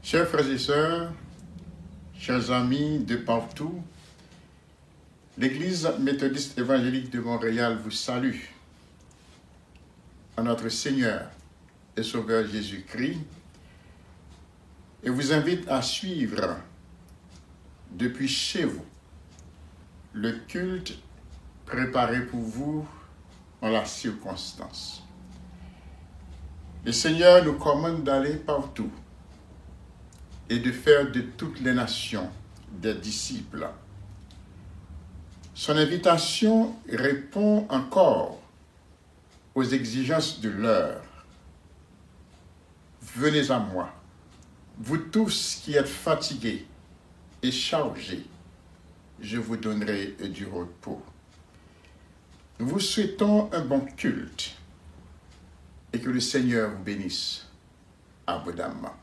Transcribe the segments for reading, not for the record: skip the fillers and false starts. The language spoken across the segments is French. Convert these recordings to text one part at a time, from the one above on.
Chers frères et sœurs, chers amis de partout, l'Église méthodiste évangélique de Montréal vous salue. En notre Seigneur et Sauveur Jésus-Christ, et vous invite à suivre depuis chez vous le culte préparé pour vous en la circonstance. Le Seigneur nous commande d'aller partout et de faire de toutes les nations des disciples. Son invitation répond encore aux exigences de l'heure. Venez à moi, vous tous qui êtes fatigués et chargés, je vous donnerai du repos. Nous vous souhaitons un bon culte et que le Seigneur vous bénisse abondamment.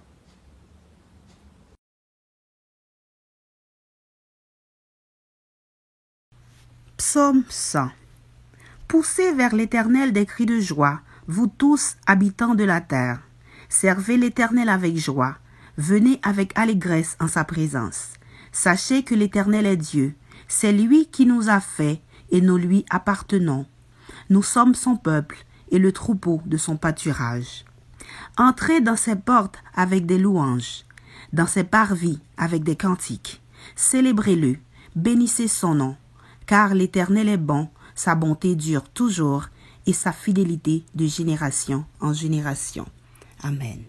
Psaume 100. Poussez vers l'Éternel des cris de joie, vous tous habitants de la terre. Servez l'Éternel avec joie, venez avec allégresse en sa présence. Sachez que l'Éternel est Dieu, c'est lui qui nous a fait et nous lui appartenons. Nous sommes son peuple et le troupeau de son pâturage. Entrez dans ses portes avec des louanges, dans ses parvis avec des cantiques. Célébrez-le, bénissez son nom. Car l'Éternel est bon, sa bonté dure toujours, et sa fidélité de génération en génération. Amen.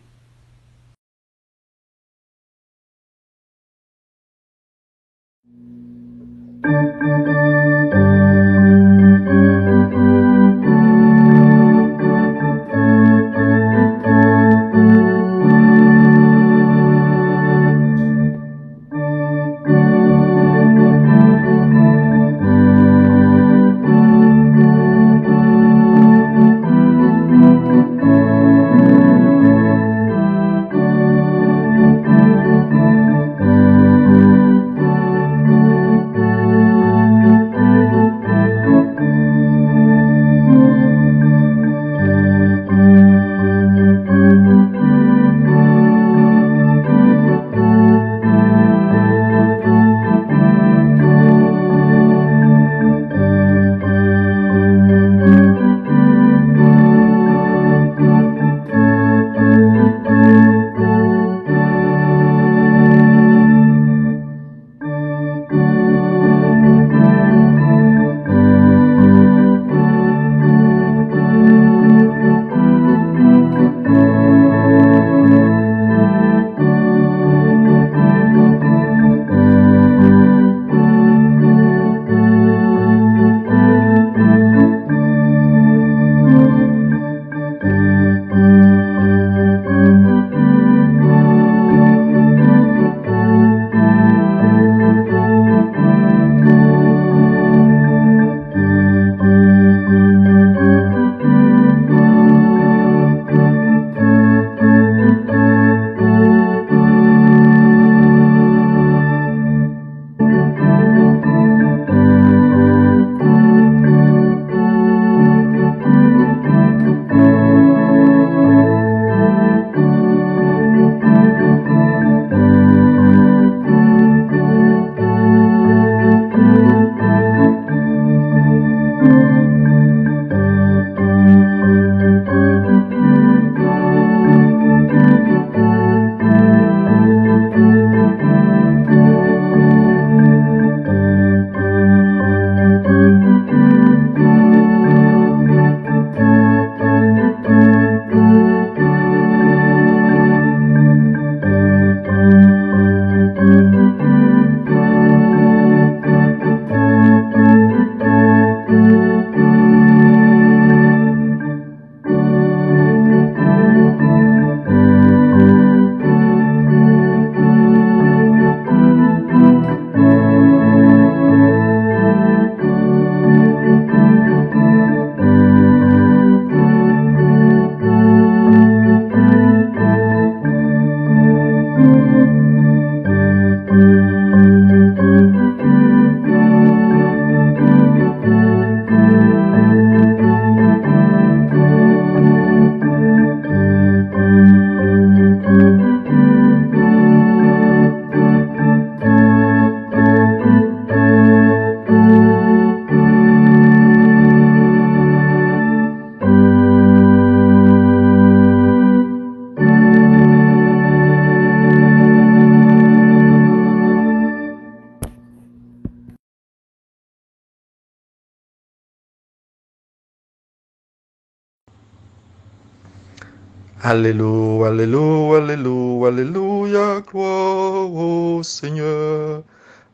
Alléluia, Alléluia, Alléluia, Alléluia, gloire au Seigneur.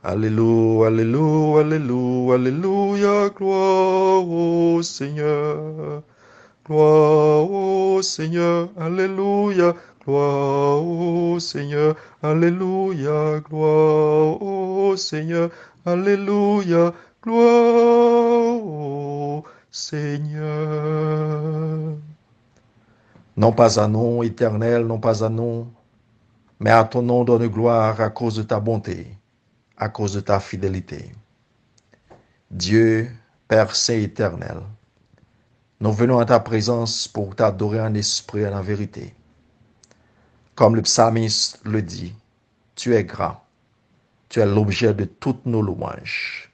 Alléluia, Alléluia, Alléluia, Alléluia, gloire au Seigneur. Gloire au Seigneur, Alléluia, gloire au Seigneur, Alléluia, gloire au Seigneur, Alléluia, gloire au Seigneur. Non pas à nous, Éternel, non pas à nous, mais à ton nom donne gloire à cause de ta bonté, à cause de ta fidélité. Dieu, Père Saint éternel, nous venons à ta présence pour t'adorer en esprit et en vérité. Comme le psalmiste le dit, tu es grand, tu es l'objet de toutes nos louanges.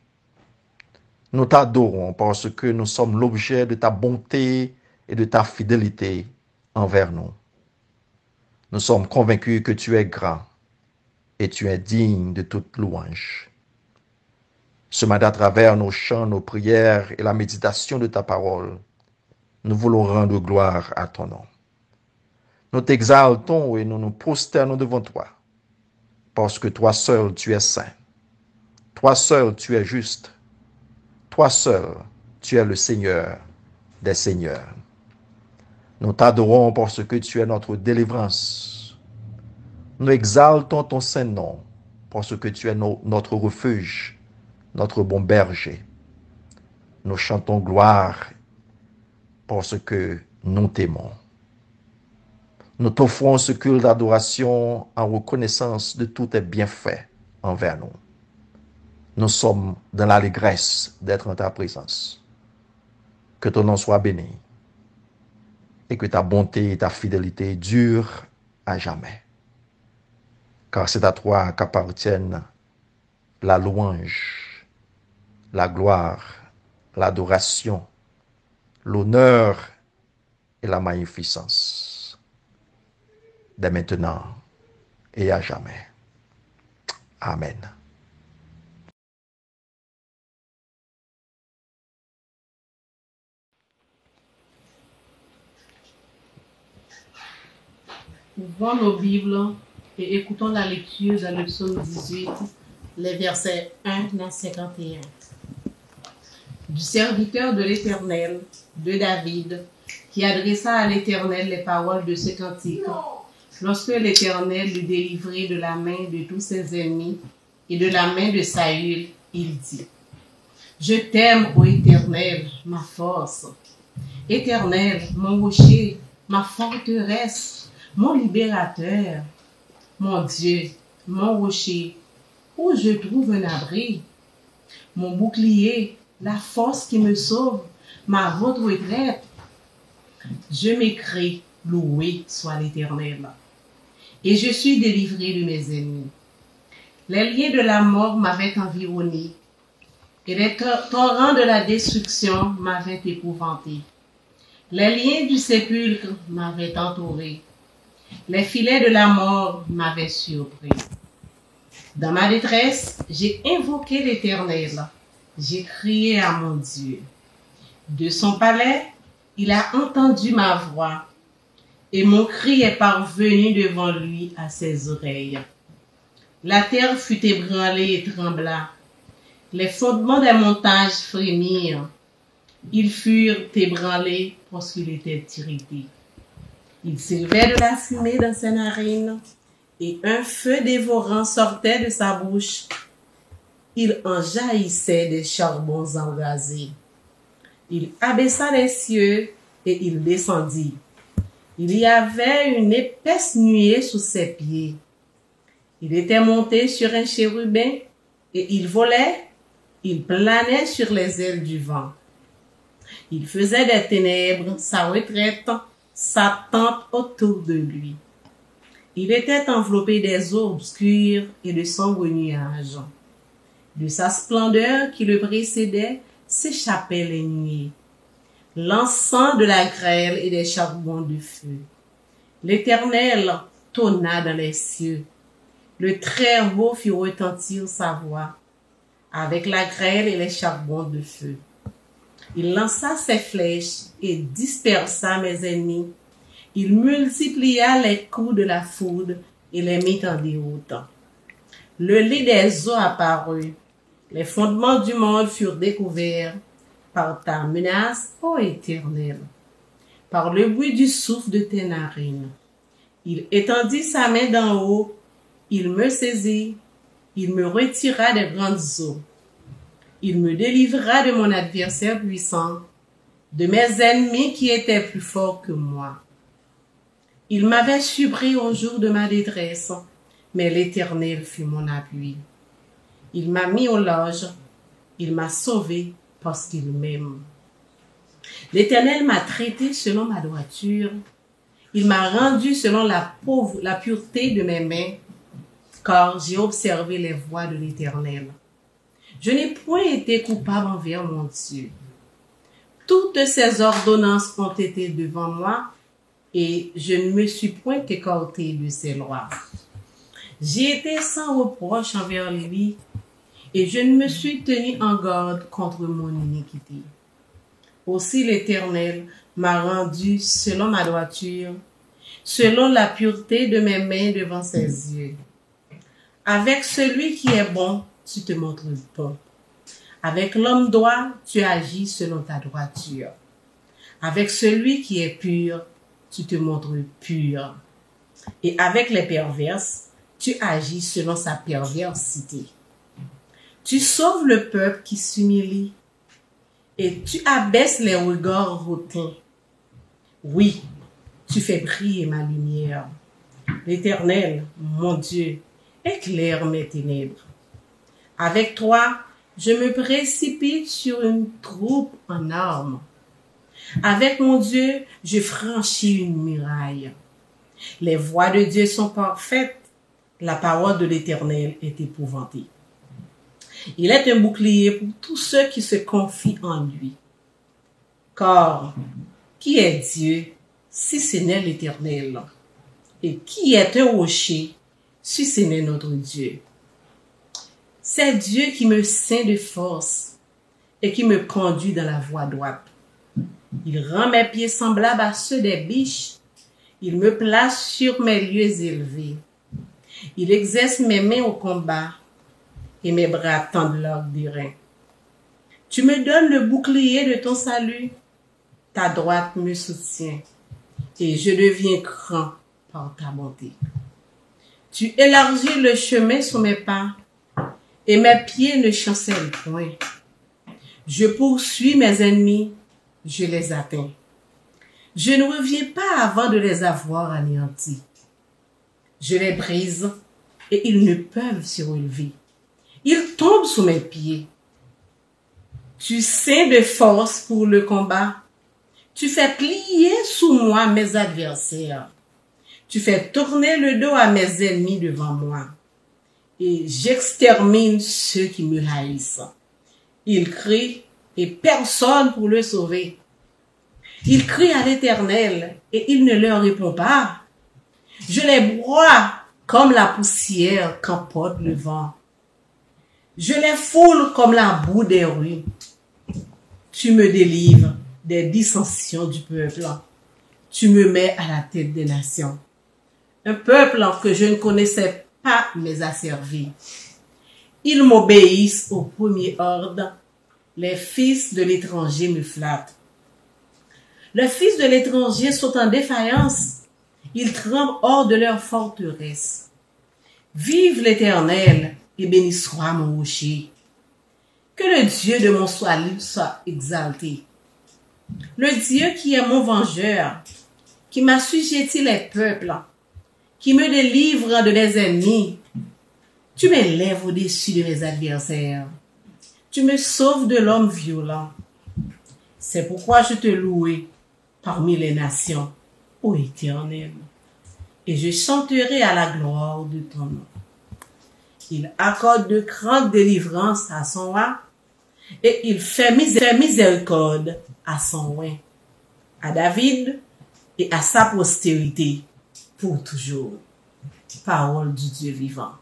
Nous t'adorons parce que nous sommes l'objet de ta bonté et de ta fidélité envers nous. Nous sommes convaincus que tu es grand et tu es digne de toute louange. Ce matin, à travers nos chants, nos prières et la méditation de ta parole, nous voulons rendre gloire à ton nom. Nous t'exaltons et nous nous prosternons devant toi, parce que toi seul tu es saint, toi seul tu es juste, toi seul tu es le Seigneur des seigneurs. Nous t'adorons parce que tu es notre délivrance. Nous exaltons ton saint nom, parce que tu es notre refuge, notre bon berger. Nous chantons gloire parce que nous t'aimons. Nous t'offrons ce culte d'adoration en reconnaissance de tous tes bienfaits envers nous. Nous sommes dans l'allégresse d'être en ta présence. Que ton nom soit béni et que ta bonté et ta fidélité durent à jamais. Car c'est à toi qu'appartiennent la louange, la gloire, l'adoration, l'honneur et la magnificence, dès maintenant et à jamais. Amen. Ouvrons nos Bibles et écoutons la lecture dans le psaume 18, les versets 1 à 51. Du serviteur de l'Éternel, de David, qui adressa à l'Éternel les paroles de ce cantique, lorsque l'Éternel l'eut délivré de la main de tous ses ennemis et de la main de Saül, il dit: Je t'aime, ô Éternel, ma force. Éternel, mon rocher, ma forteresse, mon libérateur, mon Dieu, mon rocher, où je trouve un abri, mon bouclier, la force qui me sauve, ma haute retraite. Je m'écrie, loué soit l'Éternel, et je suis délivré de mes ennemis. Les liens de la mort m'avaient environné, et les torrents de la destruction m'avaient épouvanté. Les liens du sépulcre m'avaient entouré. Les filets de la mort m'avaient surpris. Dans ma détresse, j'ai invoqué l'Éternel. J'ai crié à mon Dieu. De son palais, il a entendu ma voix, et mon cri est parvenu devant lui à ses oreilles. La terre fut ébranlée et trembla. Les fondements des montagnes frémirent. Ils furent ébranlés parce qu'il était irrité. Il s'élevait de la fumée dans ses narines, et un feu dévorant sortait de sa bouche. Il en jaillissait des charbons embrasés. Il abaissa les cieux et il descendit. Il y avait une épaisse nuée sous ses pieds. Il était monté sur un chérubin et il volait, il planait sur les ailes du vent. Il faisait des ténèbres sa retraite, sa tente autour de lui. Il était enveloppé des eaux obscures et de sombres nuages. De sa splendeur qui le précédait s'échappaient les nuées, l'encens de la grêle et des charbons de feu. L'Éternel tonna dans les cieux. Le Très-Haut fit retentir sa voix, avec la grêle et les charbons de feu. Il lança ses flèches et dispersa mes ennemis. Il multiplia les coups de la foudre et les mit en déroute. Le lit des eaux apparut. Les fondements du monde furent découverts par ta menace, ô Éternel, par le bruit du souffle de tes narines. Il étendit sa main d'en haut, il me saisit, il me retira des grandes eaux. Il me délivra de mon adversaire puissant, de mes ennemis qui étaient plus forts que moi. Il m'avait surpris au jour de ma détresse, mais l'Éternel fut mon appui. Il m'a mis au large, il m'a sauvé parce qu'il m'aime. L'Éternel m'a traité selon ma droiture, il m'a rendu selon la pureté de mes mains, car j'ai observé les voies de l'Éternel. Je n'ai point été coupable envers mon Dieu. Toutes ses ordonnances ont été devant moi, et je ne me suis point écarté de ses lois. J'ai été sans reproche envers lui, et je ne me suis tenu en garde contre mon iniquité. Aussi l'Éternel m'a rendu selon ma droiture, selon la pureté de mes mains devant ses yeux. Avec celui qui est bon, tu te montres bon. Avec l'homme droit, tu agis selon ta droiture. Avec celui qui est pur, tu te montres pur. Et avec les perverses, tu agis selon sa perversité. Tu sauves le peuple qui s'humilie et tu abaisses les regards hautains. Oui, tu fais briller ma lumière. L'Éternel, mon Dieu, éclaire mes ténèbres. Avec toi, je me précipite sur une troupe en armes. Avec mon Dieu, je franchis une muraille. Les voies de Dieu sont parfaites. La parole de l'Éternel est épouvantée. Il est un bouclier pour tous ceux qui se confient en lui. Car, qui est Dieu si ce n'est l'Éternel? Et qui est un rocher si ce n'est notre Dieu? C'est Dieu qui me ceint de force et qui me conduit dans la voie droite. Il rend mes pieds semblables à ceux des biches. Il me place sur mes lieux élevés. Il exerce mes mains au combat et mes bras tendent l'ordre des reins. Tu me donnes le bouclier de ton salut. Ta droite me soutient et je deviens grand par ta bonté. Tu élargis le chemin sous mes pas et mes pieds ne chancellent point. Je poursuis mes ennemis, je les atteins. Je ne reviens pas avant de les avoir anéantis. Je les brise et ils ne peuvent se relever. Ils tombent sous mes pieds. Tu ceins de force pour le combat. Tu fais plier sous moi mes adversaires. Tu fais tourner le dos à mes ennemis devant moi. Et j'extermine ceux qui me haïssent. Ils crient et personne pour le sauver. Ils crient à l'Éternel et il ne leur répond pas. Je les broie comme la poussière qu'emporte le vent. Je les foule comme la boue des rues. Tu me délivres des dissensions du peuple. Tu me mets à la tête des nations. Un peuple que je ne connaissais pas m'est asservi. Ils m'obéissent au premier ordre. Les fils de l'étranger me flattent. Les fils de l'étranger sont en défaillance. Ils tremblent hors de leur forteresse. Vive l'Éternel et béni soit mon rocher. Que le Dieu de mon salut soit exalté. Le Dieu qui est mon vengeur, qui m'a assujetti les peuples, qui me délivre de mes ennemis. Tu m'élèves au-dessus de mes adversaires. Tu me sauves de l'homme violent. C'est pourquoi je te loue parmi les nations, ô Éternel, et je chanterai à la gloire de ton nom. Il accorde de grandes délivrances à son roi, et il fait miséricorde à son roi, à David et à sa postérité pour toujours. Parole du Dieu vivant.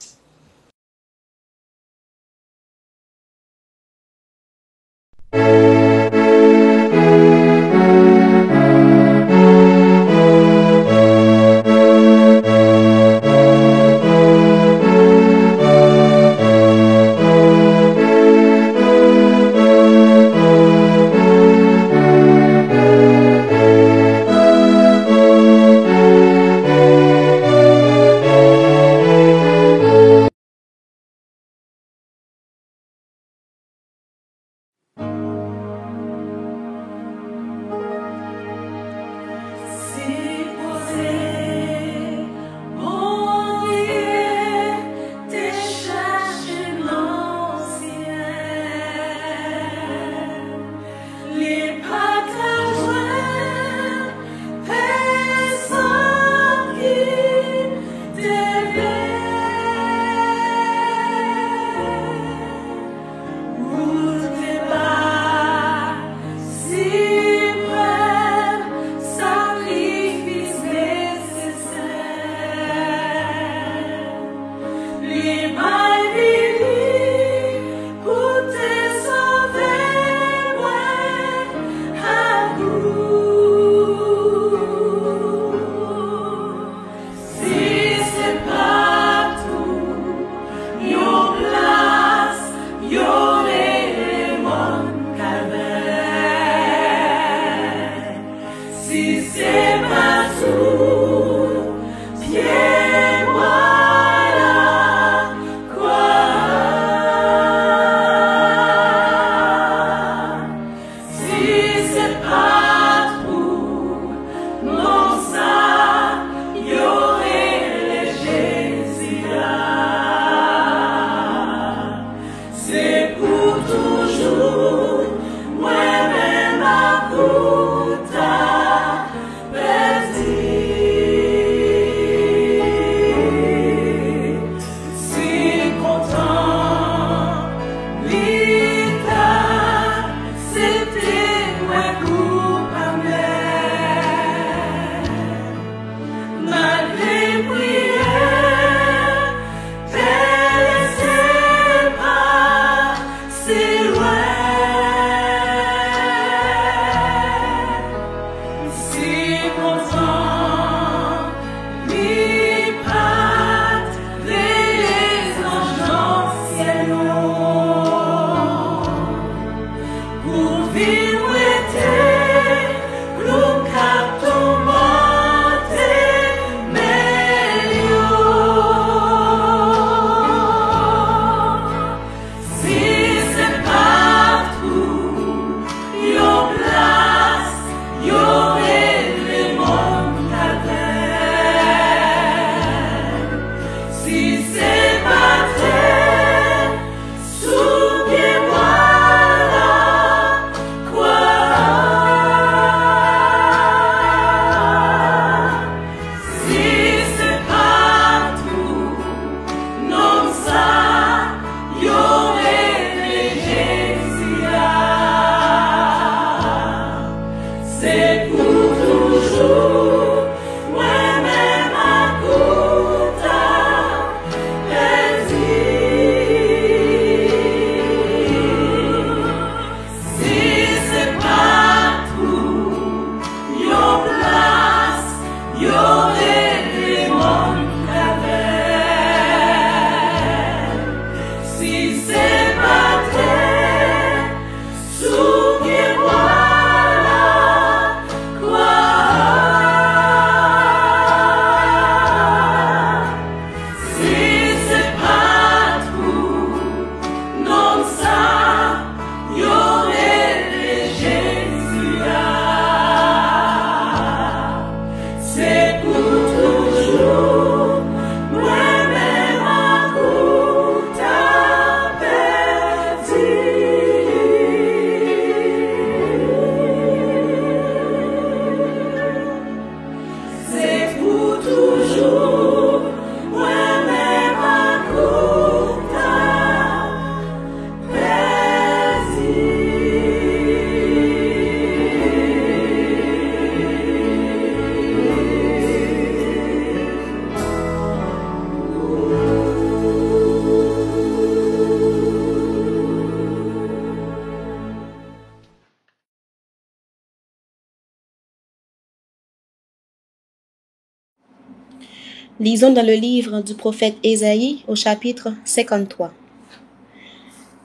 Lisons dans le livre du prophète Ésaïe au chapitre 53.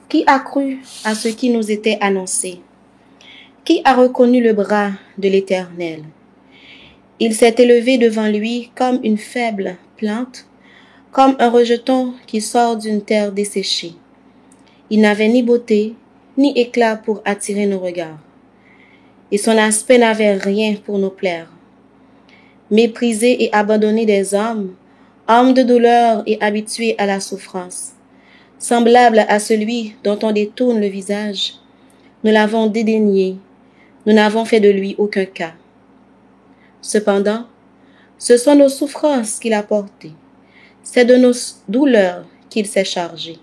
Qui a cru à ce qui nous était annoncé? Qui a reconnu le bras de l'Éternel? Il s'est élevé devant lui comme une faible plante, comme un rejeton qui sort d'une terre desséchée. Il n'avait ni beauté, ni éclat pour attirer nos regards, et son aspect n'avait rien pour nous plaire. Méprisé et abandonné des hommes, homme de douleur et habitué à la souffrance, semblable à celui dont on détourne le visage, nous l'avons dédaigné, nous n'avons fait de lui aucun cas. Cependant, ce sont nos souffrances qu'il a portées, c'est de nos douleurs qu'il s'est chargé,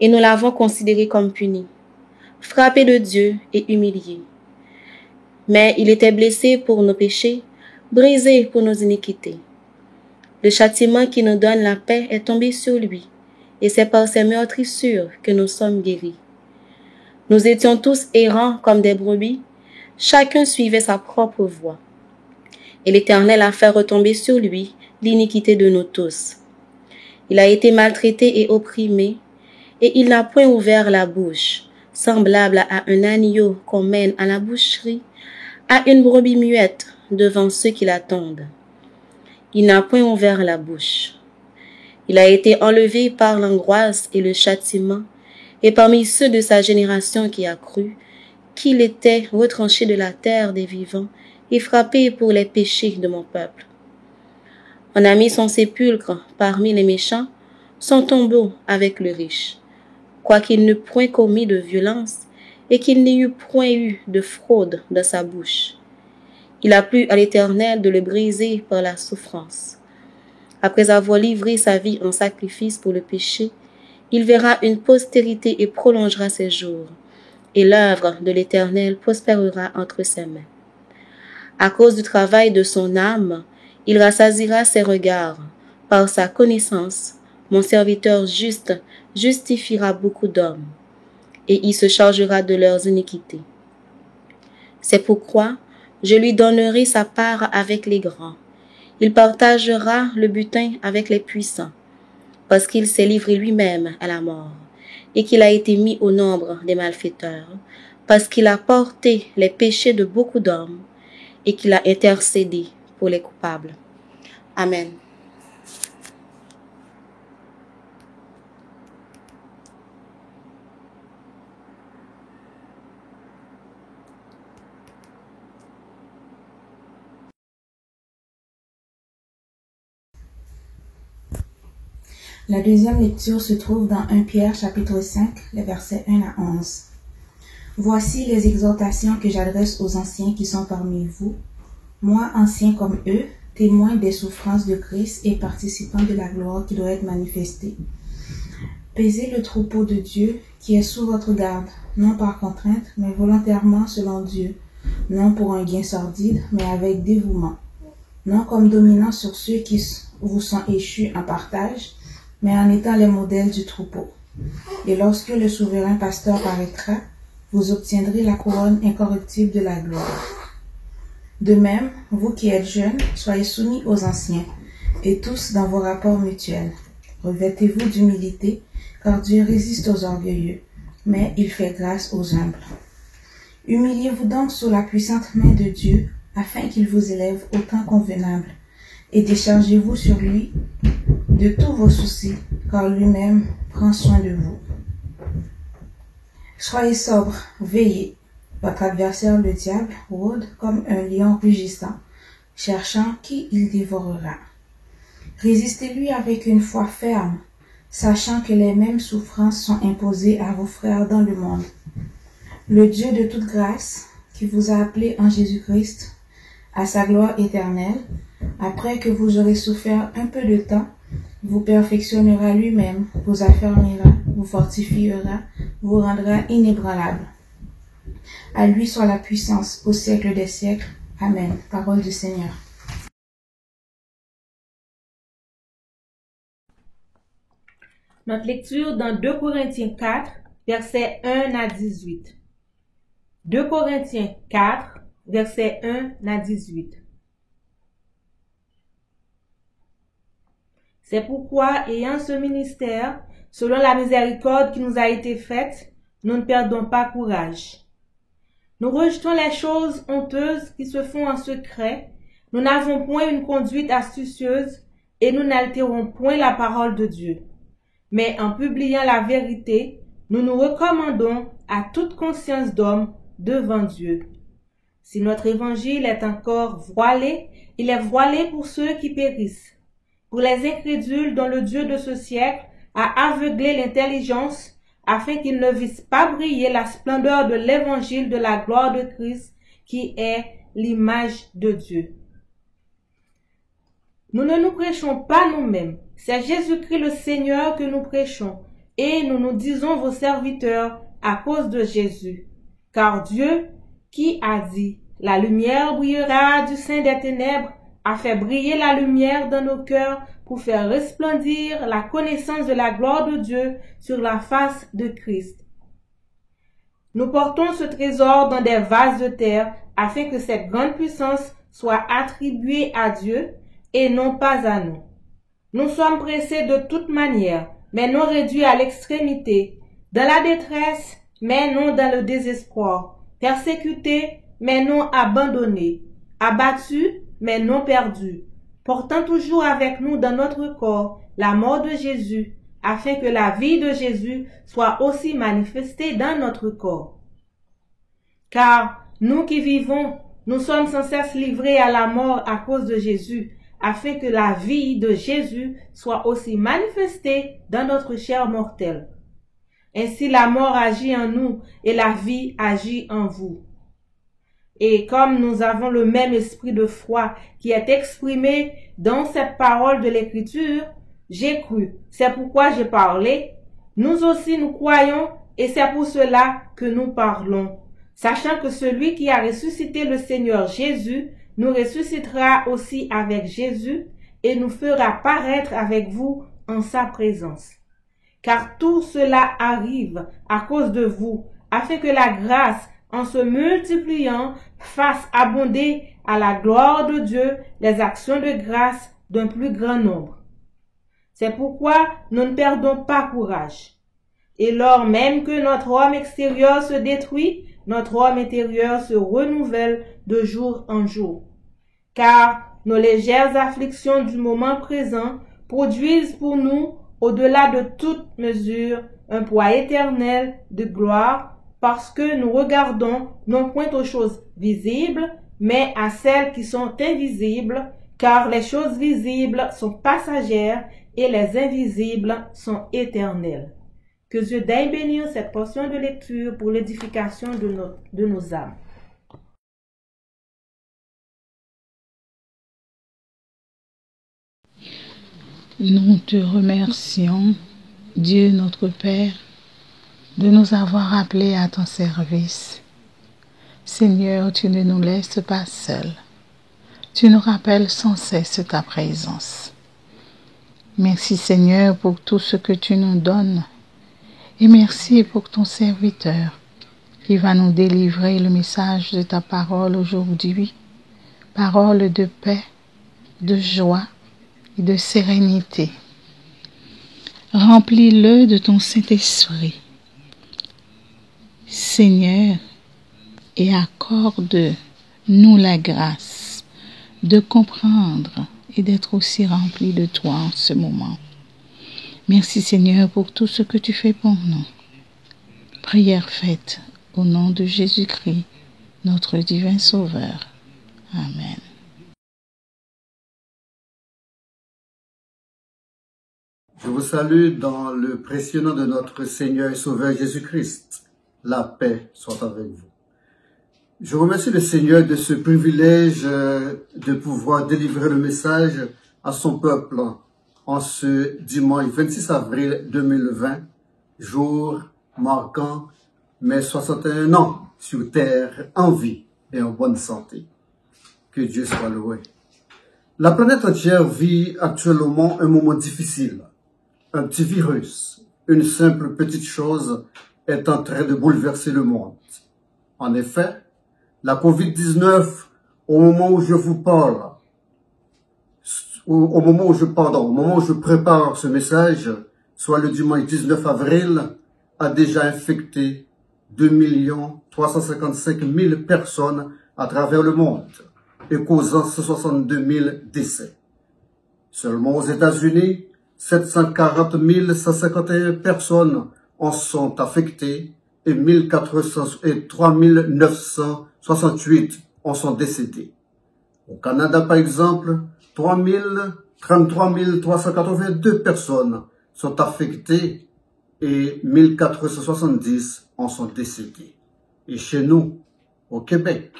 et nous l'avons considéré comme puni, frappé de Dieu et humilié. Mais il était blessé pour nos péchés, brisé pour nos iniquités. Le châtiment qui nous donne la paix est tombé sur lui, et c'est par ses meurtrissures que nous sommes guéris. Nous étions tous errants comme des brebis, chacun suivait sa propre voie. Et l'Éternel a fait retomber sur lui l'iniquité de nous tous. Il a été maltraité et opprimé, et il n'a point ouvert la bouche, semblable à un agneau qu'on mène à la boucherie, à une brebis muette devant ceux qui l'attendent. Il n'a point ouvert la bouche. Il a été enlevé par l'angoisse et le châtiment, et parmi ceux de sa génération qui a cru qu'il était retranché de la terre des vivants et frappé pour les péchés de mon peuple. On a mis son sépulcre parmi les méchants, son tombeau avec le riche, quoiqu'il n'eût point commis de violence et qu'il n'y eût point eu de fraude dans sa bouche. Il a plu à l'Éternel de le briser par la souffrance. Après avoir livré sa vie en sacrifice pour le péché, il verra une postérité et prolongera ses jours, et l'œuvre de l'Éternel prospérera entre ses mains. À cause du travail de son âme, il rassasiera ses regards. Par sa connaissance, mon serviteur juste justifiera beaucoup d'hommes, et il se chargera de leurs iniquités. C'est pourquoi je lui donnerai sa part avec les grands. Il partagera le butin avec les puissants, parce qu'il s'est livré lui-même à la mort, et qu'il a été mis au nombre des malfaiteurs, parce qu'il a porté les péchés de beaucoup d'hommes, et qu'il a intercédé pour les coupables. Amen. La deuxième lecture se trouve dans 1 Pierre chapitre 5, les versets 1 à 11. Voici les exhortations que j'adresse aux anciens qui sont parmi vous, moi ancien comme eux, témoin des souffrances de Christ et participant de la gloire qui doit être manifestée. Paisez le troupeau de Dieu qui est sous votre garde, non par contrainte, mais volontairement selon Dieu, non pour un gain sordide, mais avec dévouement, non comme dominant sur ceux qui vous sont échus en partage, mais en étant les modèles du troupeau. Et lorsque le souverain pasteur paraîtra, vous obtiendrez la couronne incorruptible de la gloire. De même, vous qui êtes jeunes, soyez soumis aux anciens, et tous dans vos rapports mutuels. Revêtez-vous d'humilité, car Dieu résiste aux orgueilleux, mais il fait grâce aux humbles. Humiliez-vous donc sous la puissante main de Dieu, afin qu'il vous élève au temps convenable, et déchargez-vous sur lui de tous vos soucis, car lui-même prend soin de vous. Soyez sobres, veillez. Votre adversaire le diable rôde comme un lion rugissant, cherchant qui il dévorera. Résistez-lui avec une foi ferme, sachant que les mêmes souffrances sont imposées à vos frères dans le monde. Le Dieu de toute grâce, qui vous a appelés en Jésus-Christ à sa gloire éternelle, après que vous aurez souffert un peu de temps, vous perfectionnera lui-même, vous affermira, vous fortifiera, vous rendra inébranlable. À lui soit la puissance au siècle des siècles. Amen. Parole du Seigneur. Notre lecture dans 2 Corinthiens 4, versets 1 à 18. 2 Corinthiens 4, versets 1 à 18. C'est pourquoi, ayant ce ministère, selon la miséricorde qui nous a été faite, nous ne perdons pas courage. Nous rejetons les choses honteuses qui se font en secret, nous n'avons point une conduite astucieuse et nous n'altérons point la parole de Dieu. Mais en publiant la vérité, nous nous recommandons à toute conscience d'homme devant Dieu. Si notre évangile est encore voilé, il est voilé pour ceux qui périssent, pour les incrédules dont le Dieu de ce siècle a aveuglé l'intelligence, afin qu'ils ne vissent pas briller la splendeur de l'évangile de la gloire de Christ, qui est l'image de Dieu. Nous ne nous prêchons pas nous-mêmes, c'est Jésus-Christ le Seigneur que nous prêchons, et nous nous disons vos serviteurs à cause de Jésus. Car Dieu, qui a dit, la lumière brillera du sein des ténèbres, a fait briller la lumière dans nos cœurs pour faire resplendir la connaissance de la gloire de Dieu sur la face de Christ. Nous portons ce trésor dans des vases de terre afin que cette grande puissance soit attribuée à Dieu et non pas à nous. Nous sommes pressés de toute manière, mais non réduits à l'extrémité, dans la détresse, mais non dans le désespoir, persécutés, mais non abandonnés, abattus mais non perdus, portant toujours avec nous dans notre corps la mort de Jésus, afin que la vie de Jésus soit aussi manifestée dans notre corps. Car nous qui vivons, nous sommes sans cesse livrés à la mort à cause de Jésus, afin que la vie de Jésus soit aussi manifestée dans notre chair mortelle. Ainsi la mort agit en nous et la vie agit en vous. Et comme nous avons le même esprit de foi qui est exprimé dans cette parole de l'Écriture, j'ai cru, c'est pourquoi j'ai parlé. Nous aussi nous croyons et c'est pour cela que nous parlons, sachant que celui qui a ressuscité le Seigneur Jésus nous ressuscitera aussi avec Jésus et nous fera paraître avec vous en sa présence. Car tout cela arrive à cause de vous, afin que la grâce, en se multipliant, fasse abonder à la gloire de Dieu les actions de grâce d'un plus grand nombre. C'est pourquoi nous ne perdons pas courage. Et lors même que notre homme extérieur se détruit, notre homme intérieur se renouvelle de jour en jour. Car nos légères afflictions du moment présent produisent pour nous, au-delà de toute mesure, un poids éternel de gloire, parce que nous regardons non point aux choses visibles, mais à celles qui sont invisibles, car les choses visibles sont passagères et les invisibles sont éternelles. Que Dieu daigne bénir cette portion de lecture pour l'édification de nos âmes. Nous te remercions, Dieu notre Père, de nous avoir appelés à ton service. Seigneur, tu ne nous laisses pas seuls. Tu nous rappelles sans cesse ta présence. Merci Seigneur pour tout ce que tu nous donnes. Et merci pour ton serviteur qui va nous délivrer le message de ta parole aujourd'hui. Parole de paix, de joie et de sérénité. Remplis-le de ton Saint-Esprit. Seigneur, et accorde-nous la grâce de comprendre et d'être aussi remplis de toi en ce moment. Merci Seigneur pour tout ce que tu fais pour nous. Prière faite au nom de Jésus-Christ, notre divin Sauveur. Amen. Je vous salue dans le précieux nom de notre Seigneur et Sauveur Jésus-Christ. La paix soit avec vous. Je remercie le Seigneur de ce privilège de pouvoir délivrer le message à son peuple en ce dimanche 26 avril 2020, jour marquant mes 61 ans sur terre en vie et en bonne santé. Que Dieu soit loué. La planète entière vit actuellement un moment difficile. Un petit virus, une simple petite chose est en train de bouleverser le monde. En effet, la COVID-19, au moment où je vous parle, au moment où je prépare ce message, soit le dimanche 19 avril, a déjà infecté 2 355 000 personnes à travers le monde et causant 162 000 décès. Seulement aux États-Unis, 740 151 personnes en sont affectées et 3 968 en sont décédées. Au Canada, par exemple, 33 382 personnes sont affectées et 1470 en sont décédées. Et chez nous, au Québec,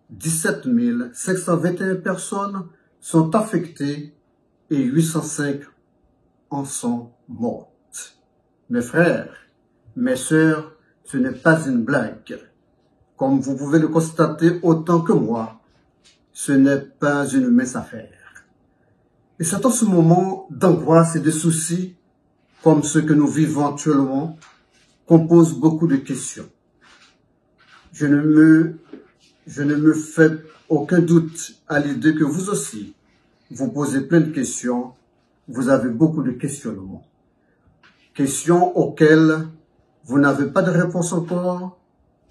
17 521 personnes sont affectées et 805 en sont mortes. Mes frères, mes sœurs, ce n'est pas une blague. Comme vous pouvez le constater autant que moi, ce n'est pas une mince affaire. Et c'est en ce moment d'angoisse et de soucis, comme ceux que nous vivons actuellement, qu'on pose beaucoup de questions. Je ne me fais aucun doute à l'idée que vous aussi, vous posez plein de questions, vous avez beaucoup de questionnements. Questions auxquelles vous n'avez pas de réponse encore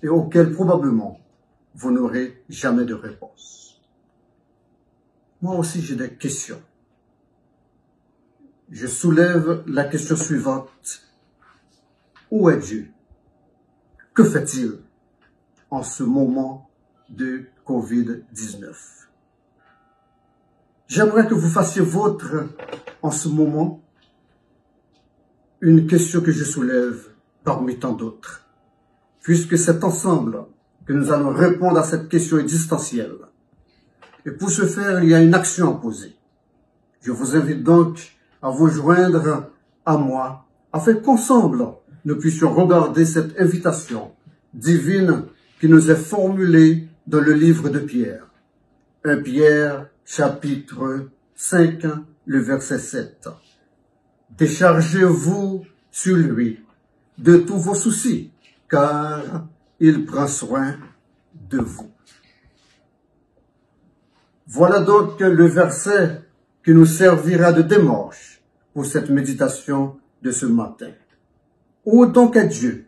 et auxquelles probablement vous n'aurez jamais de réponse. moi aussi j'ai des questions. Je soulève la question suivante. Où est Dieu? Que fait-il en ce moment de Covid-19? J'aimerais que vous fassiez vôtre en ce moment une question que je soulève parmi tant d'autres, puisque c'est ensemble que nous allons répondre à cette question existentielle. Et pour ce faire, il y a une action à poser. Je vous invite donc à vous joindre à moi, afin qu'ensemble, nous puissions regarder cette invitation divine qui nous est formulée dans le livre de Pierre. 1 Pierre, chapitre 5, le verset 7. Déchargez-vous sur lui de tous vos soucis, car il prend soin de vous. Voilà donc le verset qui nous servira de démarche pour cette méditation de ce matin. Où donc est Dieu?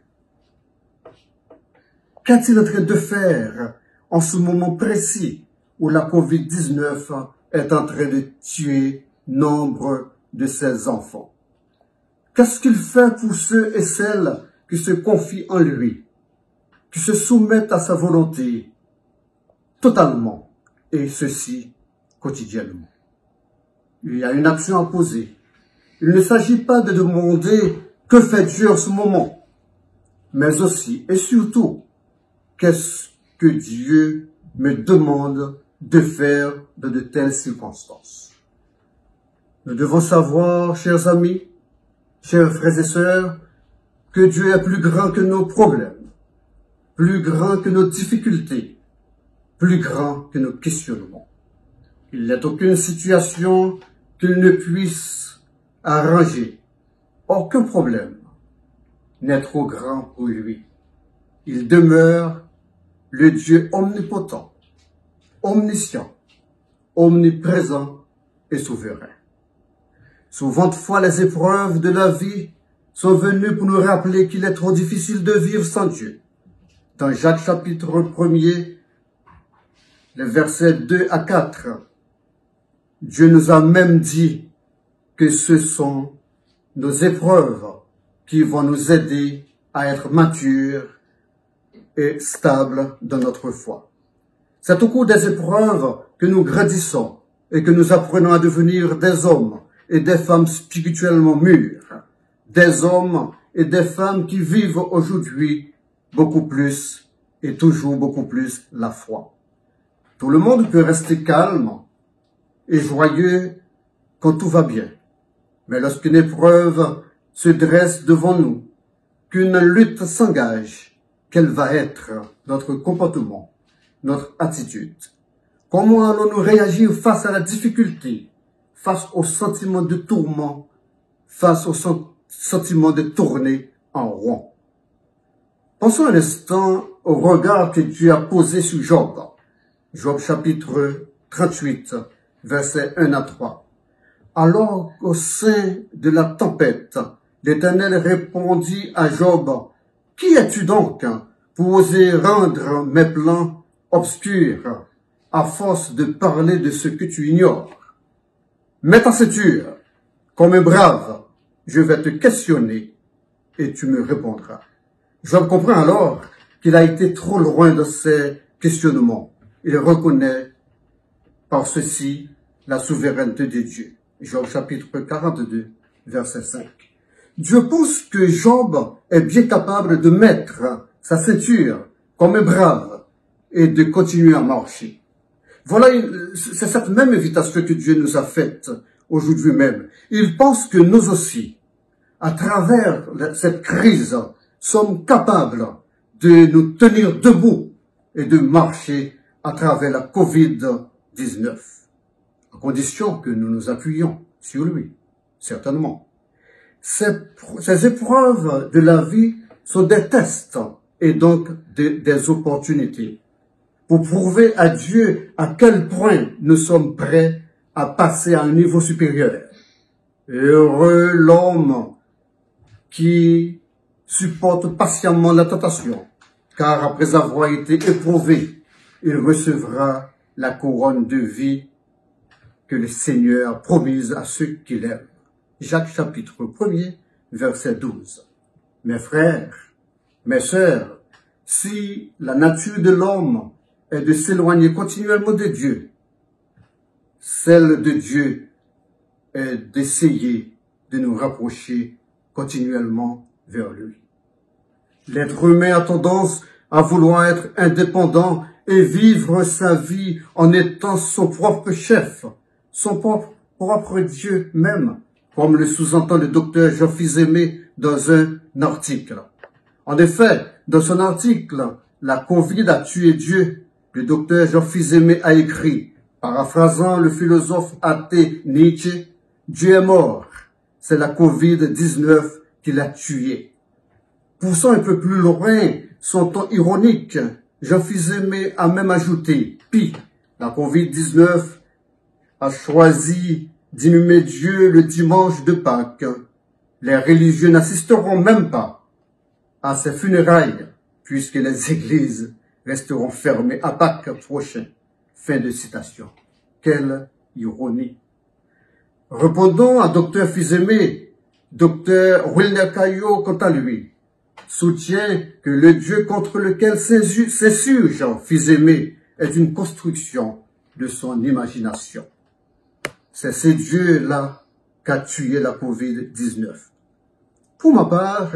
Qu'est-il en train de faire en ce moment précis où la COVID-19 est en train de tuer nombre de ses enfants? Qu'est-ce qu'il fait pour ceux et celles qui se confient en lui, qui se soumettent à sa volonté totalement, et ceci quotidiennement? Il y a une action à poser. Il ne s'agit pas de demander que fait Dieu en ce moment, mais aussi et surtout, qu'est-ce que Dieu me demande de faire dans de telles circonstances. Nous devons savoir, chers amis, chers frères et sœurs, que Dieu est plus grand que nos problèmes, plus grand que nos difficultés, plus grand que nos questionnements. Il n'est aucune situation qu'il ne puisse arranger. Aucun problème n'est trop grand pour lui. Il demeure le Dieu omnipotent, omniscient, omniprésent et souverain. Souvent de fois, les épreuves de la vie sont venues pour nous rappeler qu'il est trop difficile de vivre sans Dieu. Dans Jacques chapitre 1er, les versets 2 à 4, Dieu nous a même dit que ce sont nos épreuves qui vont nous aider à être matures et stables dans notre foi. C'est au cours des épreuves que nous grandissons et que nous apprenons à devenir des hommes et des femmes spirituellement mûrs, des hommes et des femmes qui vivent aujourd'hui beaucoup plus et toujours beaucoup plus la foi. Tout le monde peut rester calme et joyeux quand tout va bien. Mais lorsqu'une épreuve se dresse devant nous, qu'une lutte s'engage, quel va être notre comportement, notre attitude? Comment allons-nous réagir face à la difficulté, face au sentiment de tourment, face au sentiment de tourner en rond? Pensons un instant au regard que Dieu a posé sur Job. Job chapitre 38, versets 1 à 3. Alors qu'au sein de la tempête, l'Éternel répondit à Job, « Qui es-tu donc pour oser rendre mes plans obscurs à force de parler de ce que tu ignores? Mets ta ceinture, comme un brave, je vais te questionner et tu me répondras. » Job comprend alors qu'il a été trop loin de ses questionnements. Il reconnaît par ceci la souveraineté de Dieu. Job chapitre 42, verset 5. Dieu pense que Job est bien capable de mettre sa ceinture comme un brave et de continuer à marcher. Voilà, c'est cette même invitation que Dieu nous a faite aujourd'hui même. Il pense que nous aussi, à travers cette crise, sommes capables de nous tenir debout et de marcher à travers la COVID-19, à condition que nous nous appuyions sur lui, certainement. Ces épreuves de la vie sont des tests et donc des opportunités pour prouver à Dieu à quel point nous sommes prêts à passer à un niveau supérieur. Heureux l'homme qui supporte patiemment la tentation, car après avoir été éprouvé, il recevra la couronne de vie que le Seigneur promise à ceux qui l'aiment. Jacques chapitre 1er, verset 12. Mes frères, mes sœurs, si la nature de l'homme est de s'éloigner continuellement de Dieu, celle de Dieu est d'essayer de nous rapprocher continuellement vers lui. L'être humain a tendance à vouloir être indépendant et vivre sa vie en étant son propre chef, son propre Dieu même, comme le sous-entend le docteur Jean-Fils Aimé dans un article. En effet, dans son article « La Covid a tué Dieu », le docteur Jean-Fils Aimé a écrit, paraphrasant le philosophe athée Nietzsche, « Dieu est mort, c'est la Covid-19 qui l'a tué ». Poussant un peu plus loin son ton ironique, Jean-Fils Aimé a même ajouté « Pis, la Covid-19 a choisi d'inhumer Dieu le dimanche de Pâques. Les religieux n'assisteront même pas à ses funérailles, puisque les églises resteront fermées à Pâques prochain. » Fin de citation. Quelle ironie. Répondons à Dr Fils-Aimé, Dr Wilner Caillot, quant à lui, soutient que le Dieu contre lequel s'insurge Fils-Aimé est une construction de son imagination. C'est ce Dieu-là qu'a tué la Covid-19. Pour ma part,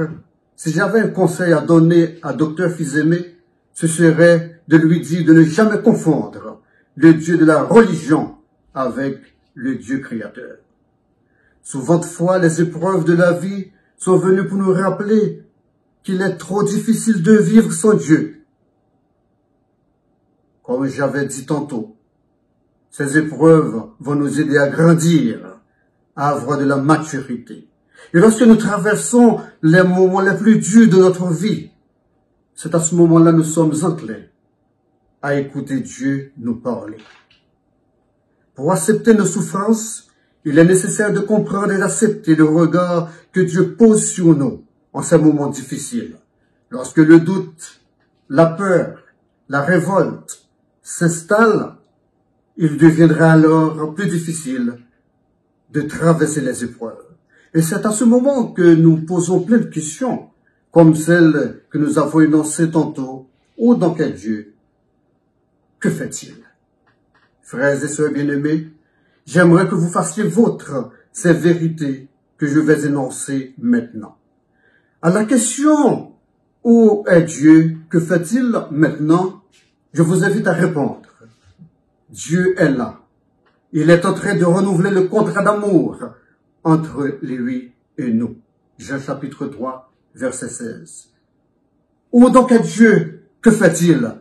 si j'avais un conseil à donner à Dr Fils-Aimé, ce serait de lui dire de ne jamais confondre le Dieu de la religion avec le Dieu créateur. Souvent de fois, les épreuves de la vie sont venues pour nous rappeler qu'il est trop difficile de vivre sans Dieu. Comme j'avais dit tantôt, ces épreuves vont nous aider à grandir, à avoir de la maturité. Et lorsque nous traversons les moments les plus durs de notre vie, c'est à ce moment-là que nous sommes enclins à écouter Dieu nous parler. Pour accepter nos souffrances, il est nécessaire de comprendre et d'accepter le regard que Dieu pose sur nous en ces moments difficiles. Lorsque le doute, la peur, la révolte s'installent, il deviendra alors plus difficile de traverser les épreuves. Et c'est à ce moment que nous posons plein de questions, comme celle que nous avons énoncée tantôt. Où donc est Dieu? Que fait-il? Frères et sœurs bien-aimés, j'aimerais que vous fassiez vôtre ces vérités que je vais énoncer maintenant. À la question « Où est Dieu? Que fait-il maintenant ?» je vous invite à répondre. Dieu est là. Il est en train de renouveler le contrat d'amour entre lui et nous. Jean chapitre 3, verset 16. Où donc est Dieu? Que fait-il?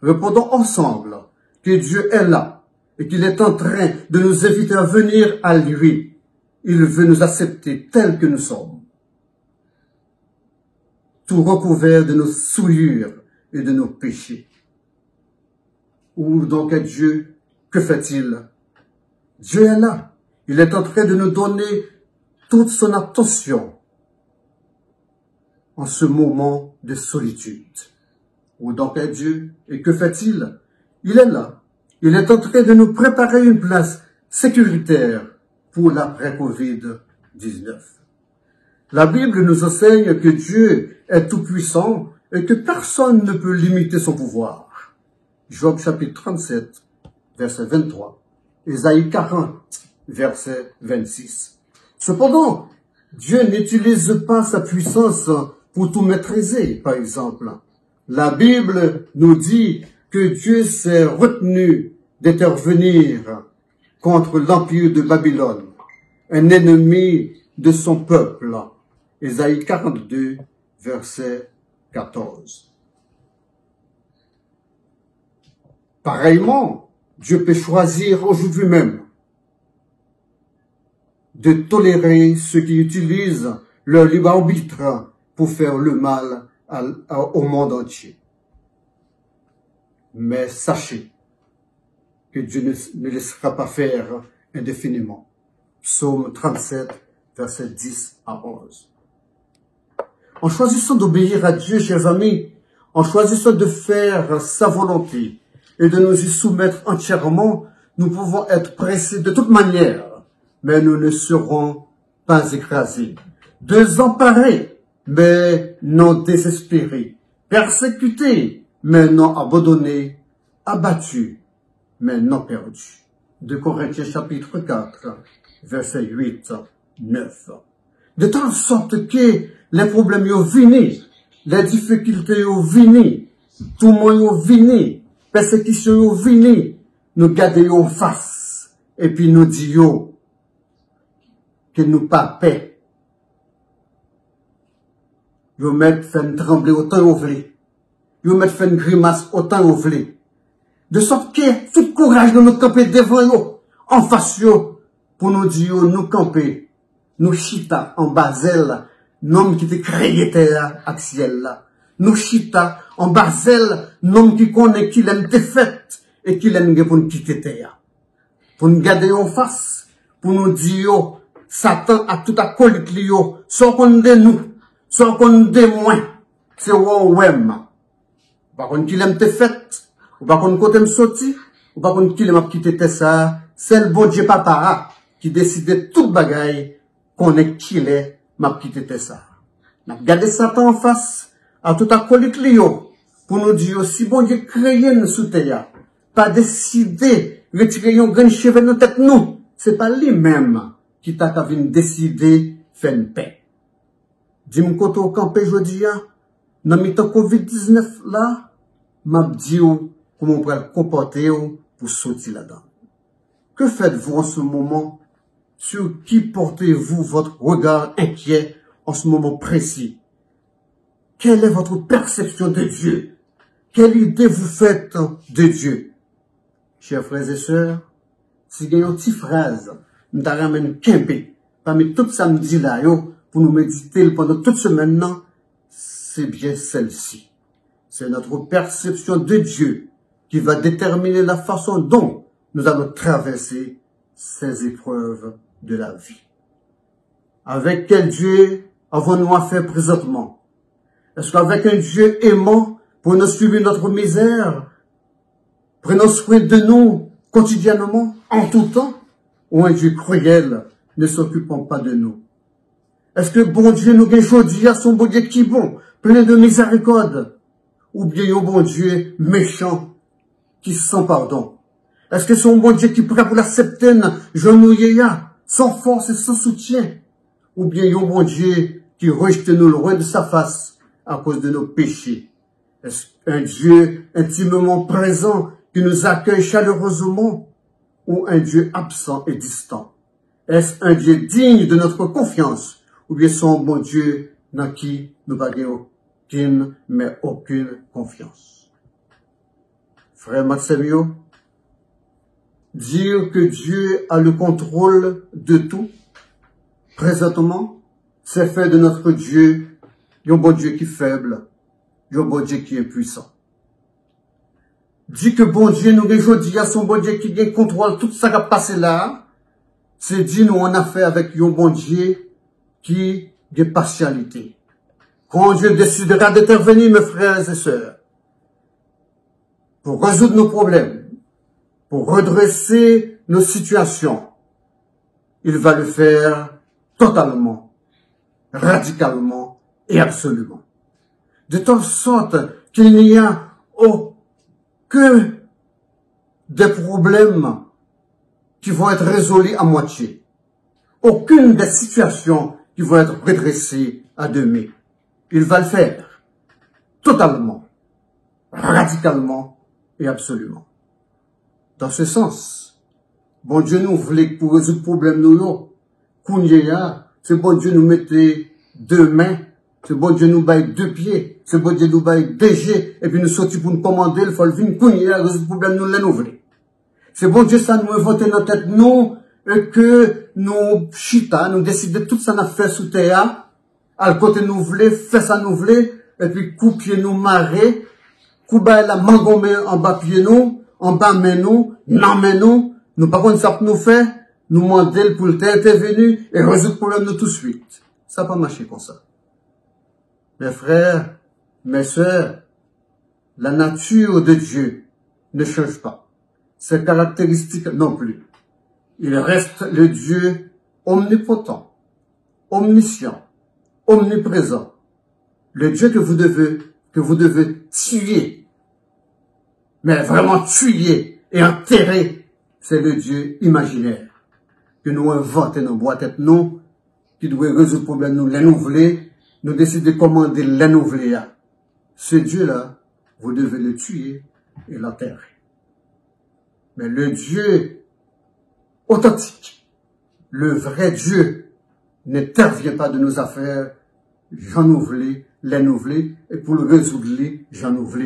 Répondons ensemble que Dieu est là et qu'il est en train de nous inviter à venir à lui. Il veut nous accepter tels que nous sommes, tout recouvert de nos souillures et de nos péchés. Où donc est Dieu? Que fait-il? Dieu est là. Il est en train de nous donner toute son attention en ce moment de solitude. Où donc est Dieu? Et que fait-il? Il est là. Il est en train de nous préparer une place sécuritaire pour l'après-Covid-19. La Bible nous enseigne que Dieu est tout-puissant et que personne ne peut limiter son pouvoir. Job chapitre 37, verset 23. Ésaïe 40, verset 26. Cependant, Dieu n'utilise pas sa puissance pour tout maîtriser, par exemple. La Bible nous dit que Dieu s'est retenu d'intervenir contre l'empire de Babylone, un ennemi de son peuple. Ésaïe 42, verset 14. Pareillement, Dieu peut choisir aujourd'hui même de tolérer ceux qui utilisent leur libre arbitre pour faire le mal au monde entier. Mais sachez que Dieu ne laissera pas faire indéfiniment. Psaume 37, versets 10 à 11. En choisissant d'obéir à Dieu, chers amis, en choisissant de faire sa volonté et de nous y soumettre entièrement, Nous pouvons être pressés de toute manière, mais nous ne serons pas écrasés. Désemparés, mais non désespérés. Persécutés, mais non abandonnés. Abattus, mais non perdus. 2 Corinthiens chapitre 4, verset 8, 9. De telle sorte que les problèmes sont venus, les difficultés sont venues, tout le monde est venu, persécution est venue, nous gardons en face, et puis nous disons que nous pas paix. Nous mettons fait trembler autant vous voulez. Nous mettons fait une grimace autant vous voulez. De sorte que tout courage de nous camper devant nous, en face yo, pour nous dire nous camper, nous chita en basel, nom qui te créé terre avec ciel là. Nous chita en basel, nom qui connaît qui l'aime te fait et qui l'aime pour nous quitter terre. Pour nous garder en face, pour nous dire Satan a tout acolyte lio, soit qu'on de nous, soit qu'on de moins, c'est ouem. Par contre qui l'aime te fait, ou par contre côté me sorti, ou par contre qui l'aime quitter ça, c'est le bon Dieu papa qui décide toute bagaille qu'on est qui l'est, m'a quitté ça. N'a gardé Satan en face, à tout acolyte lio, pour nous dire si bon Dieu créé nous sous terre, pas décider, retirer un grand cheveu dans tête nous, c'est pas lui-même qui t'a qu'à venir décider faire une paix. Dis-moi quand on campé aujourd'hui, dans le temps COVID-19 là, m'a dit comment on peut comporter pour sortir là-dedans. Que faites-vous en ce moment? Sur qui portez-vous votre regard inquiet en ce moment précis? Quelle est votre perception de Dieu? Quelle idée vous faites de Dieu? Chers frères et sœurs, si il y a une petite phrase, nous ramène Kembe, parmi tout samedi là, pour nous méditer pendant toute semaine, c'est bien celle-ci. C'est notre perception de Dieu qui va déterminer la façon dont nous allons traverser ces épreuves de la vie. Avec quel Dieu avons-nous affaire présentement? Est-ce qu'avec un Dieu aimant pour nous suivre notre misère, prenons soin de nous quotidiennement, en tout temps, ou un Dieu cruel ne s'occupant pas de nous? Est-ce que bon Dieu nous gagne aujourd'hui à son bon Dieu qui est bon, plein de miséricorde, ou bien un bon Dieu méchant qui sans pardon? Est-ce que son bon Dieu qui prêt pour la septaine, genouillé, sans force et sans soutien? Ou bien un bon Dieu qui rejette nous loin de sa face à cause de nos péchés? Est-ce un Dieu intimement présent qui nous accueille chaleureusement? Ou un Dieu absent et distant? Est-ce un Dieu digne de notre confiance? Ou bien son bon Dieu dans qui nous n'avons aucune confiance? Frère Maximio, dire que Dieu a le contrôle de tout, présentement, c'est faire de notre Dieu un bon Dieu qui est faible, un bon Dieu qui est puissant. Dit que bon Dieu nous aujourd'hui à son bon Dieu qui contrôle tout ça qui a passé là, c'est dit nous en affaire avec un bon Dieu qui a partialité. Quand Dieu décidera d'intervenir, mes frères et sœurs, pour résoudre nos problèmes, pour redresser nos situations, il va le faire totalement, radicalement et absolument. De telle sorte qu'il n'y a aucun des problèmes qui vont être résolus à moitié. Aucune des situations qui vont être redressées à demi. Il va le faire totalement, radicalement et absolument. Dans ce sens, bon Dieu nous voulait pour résoudre le problème nous, c'est bon Dieu nous mettait 2 mains, c'est bon Dieu nous baille 2 pieds, c'est bon Dieu nous baille 2 jets, et puis nous sortir pour nous commander, il faut le venir résoudre le problème nous les nous. C'est bon Dieu ça nous inventé dans la tête nous, et que nous chita, nous décider tout ça n'a fait sous terre, à côté nous voulait, fait ça nous voulait, et puis coup pied nous marrer, coup baille la mangomé en bas pied nous, en bas main nous, non main nous par contre ça que nous fait, nous demander pour intervenir et résoudre le problème nous tout de suite. Ça n'a pas marché comme ça. Mes frères, mes sœurs, la nature de Dieu ne change pas. ses caractéristiques non plus. Il reste le Dieu omnipotent, omniscient, omniprésent. Le Dieu que vous devez tuer, mais vraiment tuer et enterrer, c'est le Dieu imaginaire que nous inventons dans boîte tête nous, qui doit résoudre le problème nous, les voulons, nous décider comment les voulons. Ce Dieu-là, vous devez le tuer et l'enterrer. Mais le Dieu authentique, le vrai Dieu, n'intervient pas de nos affaires, j'en ouvre les nouvelés, et pour le résoudre, j'en ouvre.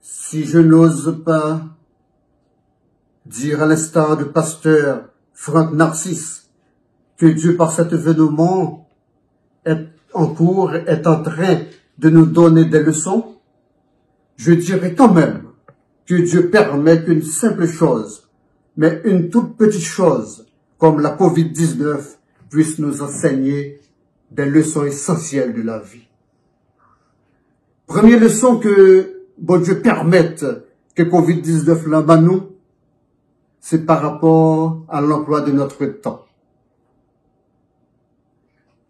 Si je n'ose pas dire à l'instar du pasteur Franck Narcisse que Dieu, par cet événement, est en train de nous donner des leçons, je dirais quand même que Dieu permet qu'une simple chose, mais une toute petite chose, comme la COVID-19, puisse nous enseigner des leçons essentielles de la vie. Première leçon que bon Dieu permette que COVID-19 là-bas nous, c'est par rapport à l'emploi de notre temps.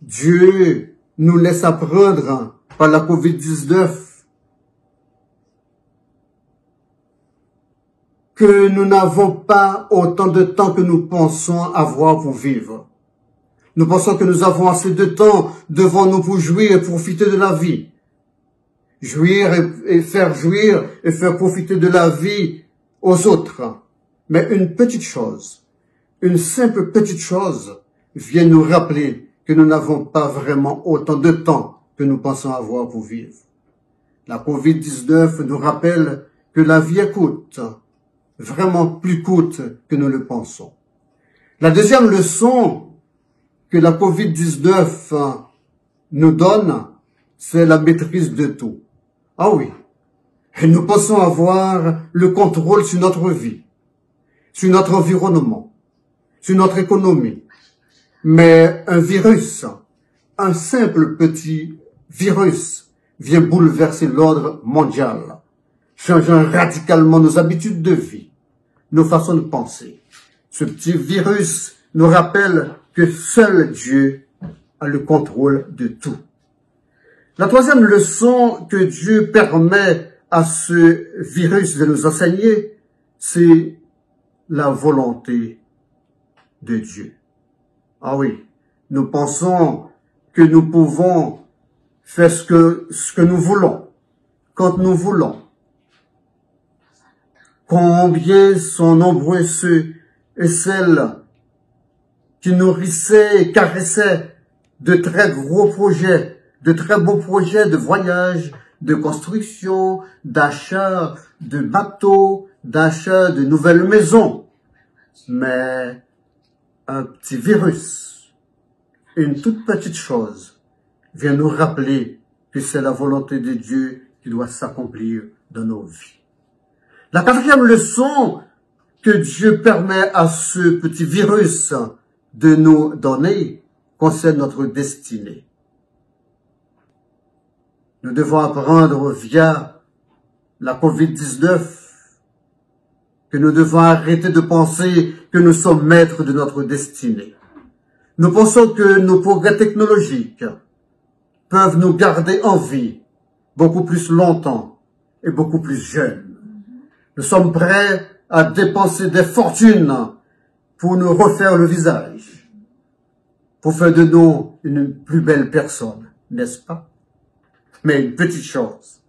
Dieu nous laisse apprendre par la COVID-19 que nous n'avons pas autant de temps que nous pensons avoir pour vivre. Nous pensons que nous avons assez de temps devant nous pour jouir et profiter de la vie. Jouir et faire profiter de la vie aux autres. Mais une petite chose, une simple petite chose vient nous rappeler que nous n'avons pas vraiment autant de temps que nous pensons avoir pour vivre. La COVID-19 nous rappelle que la vie est courte, vraiment plus courte que nous le pensons. La deuxième leçon que la COVID-19 nous donne, c'est la maîtrise de tout. Ah oui, et nous pensons avoir le contrôle sur notre vie, sur notre environnement, sur notre économie. Mais un virus, un simple petit virus, vient bouleverser l'ordre mondial, changeant radicalement nos habitudes de vie, nos façons de penser. Ce petit virus nous rappelle que seul Dieu a le contrôle de tout. La troisième leçon que Dieu permet à ce virus de nous enseigner, c'est la volonté de Dieu. Ah oui, nous pensons que nous pouvons faire ce que nous voulons, quand nous voulons. Combien sont nombreux ceux et celles qui nourrissaient et caressaient de très gros projets, de très beaux projets de voyage, de construction, d'achat de bateaux, d'achat de nouvelles maisons. Mais un petit virus, une toute petite chose, vient nous rappeler que c'est la volonté de Dieu qui doit s'accomplir dans nos vies. La quatrième leçon que Dieu permet à ce petit virus de nous donner concerne notre destinée. Nous devons apprendre via la COVID-19 que nous devons arrêter de penser que nous sommes maîtres de notre destinée. Nous pensons que nos progrès technologiques peuvent nous garder en vie beaucoup plus longtemps et beaucoup plus jeunes. Nous sommes prêts à dépenser des fortunes pour nous refaire le visage, pour faire de nous une plus belle personne, n'est-ce pas? Mais une petite chose,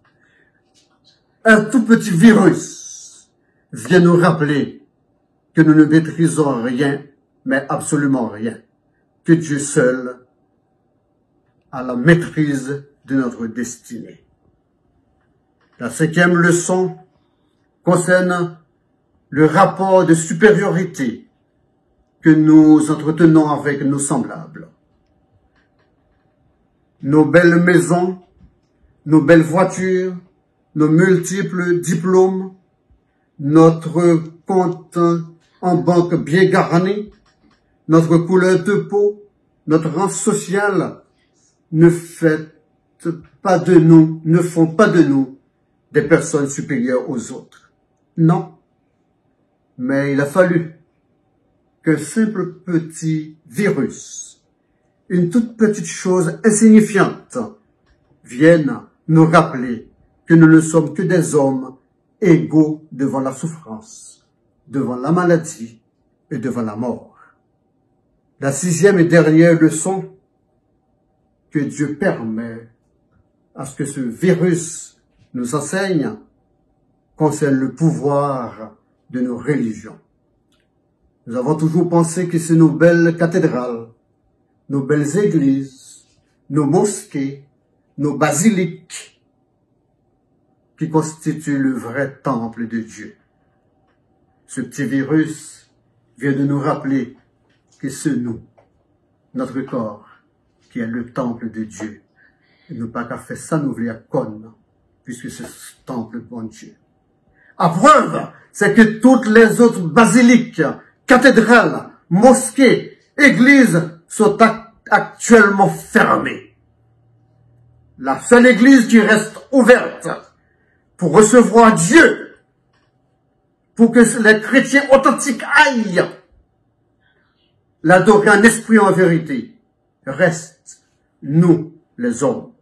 un tout petit virus vient nous rappeler que nous ne maîtrisons rien, mais absolument rien, que Dieu seul a la maîtrise de notre destinée. La cinquième leçon concerne le rapport de supériorité que nous entretenons avec nos semblables. Nos belles maisons, nos belles voitures, nos multiples diplômes, notre compte en banque bien garni, notre couleur de peau, notre rang social ne font pas de nous des personnes supérieures aux autres. Non. Mais il a fallu qu'un simple petit virus, une toute petite chose insignifiante, vienne nous rappeler que nous ne sommes que des hommes égaux devant la souffrance, devant la maladie et devant la mort. La 6e et dernière leçon que Dieu permet à ce que ce virus nous enseigne concerne le pouvoir de nos religions. Nous avons toujours pensé que c'est nos belles cathédrales, nos belles églises, nos mosquées, nos basiliques qui constituent le vrai temple de Dieu. Ce petit virus vient de nous rappeler que c'est nous, notre corps, qui est le temple de Dieu. Et nous pas qu'à faire ça, nous voulons conne, puisque c'est ce temple de bon Dieu. À preuve, c'est que toutes les autres basiliques, cathédrales, mosquées, églises sont actuellement fermées. La seule église qui reste ouverte pour recevoir Dieu, pour que les chrétiens authentiques aillent l'adorer en esprit et en vérité, reste nous, les hommes,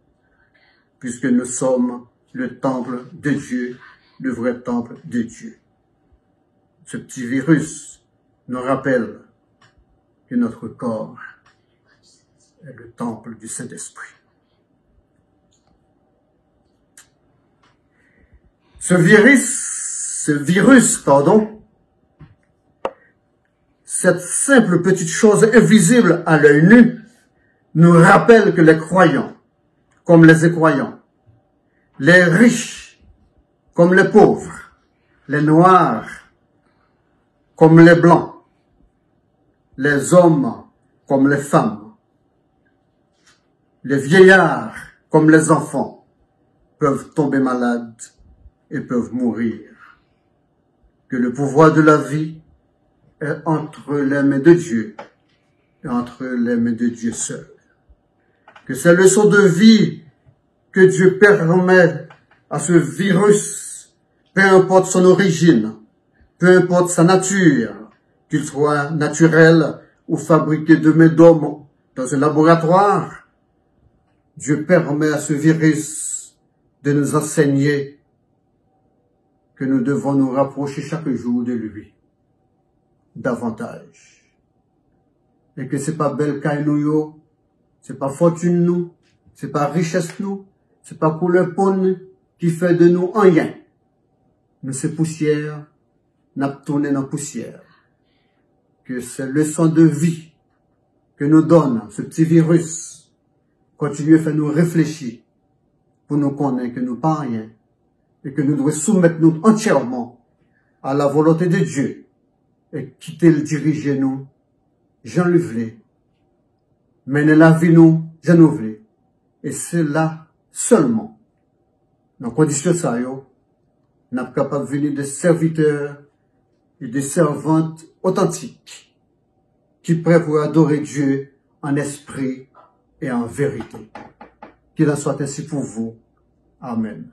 puisque nous sommes le temple de Dieu, le vrai temple de Dieu. Ce petit virus nous rappelle que notre corps est le temple du Saint-Esprit. Ce virus, cette simple petite chose invisible à l'œil nu, nous rappelle que les croyants, comme les incroyants, les riches, comme les pauvres, les noirs, comme les blancs, les hommes, comme les femmes, les vieillards, comme les enfants, peuvent tomber malades et peuvent mourir. Que le pouvoir de la vie est entre les mains de Dieu et entre les mains de Dieu seul. Que ces leçons de vie que Dieu permet à ce virus, peu importe son origine, peu importe sa nature, qu'il soit naturel ou fabriqué de main d'homme dans un laboratoire, Dieu permet à ce virus de nous enseigner que nous devons nous rapprocher chaque jour de lui, davantage. Et que c'est pas belle caille nous, c'est pas fortune nous, c'est pas richesse nous, c'est pas couleur peau qui fait de nous rien. Mais c'est poussière, n'a tourné dans poussière. Que ces leçons de vie que nous donne ce petit virus continue à faire nous réfléchir pour nous connaître que nous pas rien et que nous devons soumettre nous entièrement à la volonté de Dieu et quitter le diriger nous, Jean le voulait, mener la vie nous, Jean nous voulait. Et c'est là seulement, dans conditions ça, nous sommes capables de venir des serviteurs et des servantes authentiques qui prêtent pour adorer Dieu en esprit et en vérité. Qu'il en soit ainsi pour vous. Amen.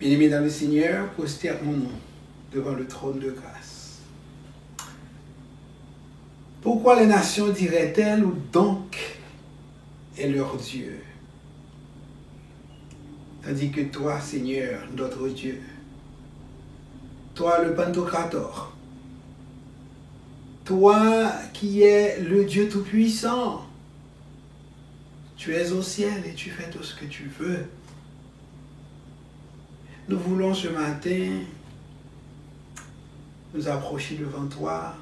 Bien-aimés dans le Seigneur, prosternons-nous devant le trône de grâce. Pourquoi les nations diraient-elles, où donc est leur Dieu? Tandis que toi, Seigneur, notre Dieu, toi le Pantocrator, toi qui es le Dieu Tout-Puissant, tu es au ciel et tu fais tout ce que tu veux. Nous voulons ce matin nous approcher devant toi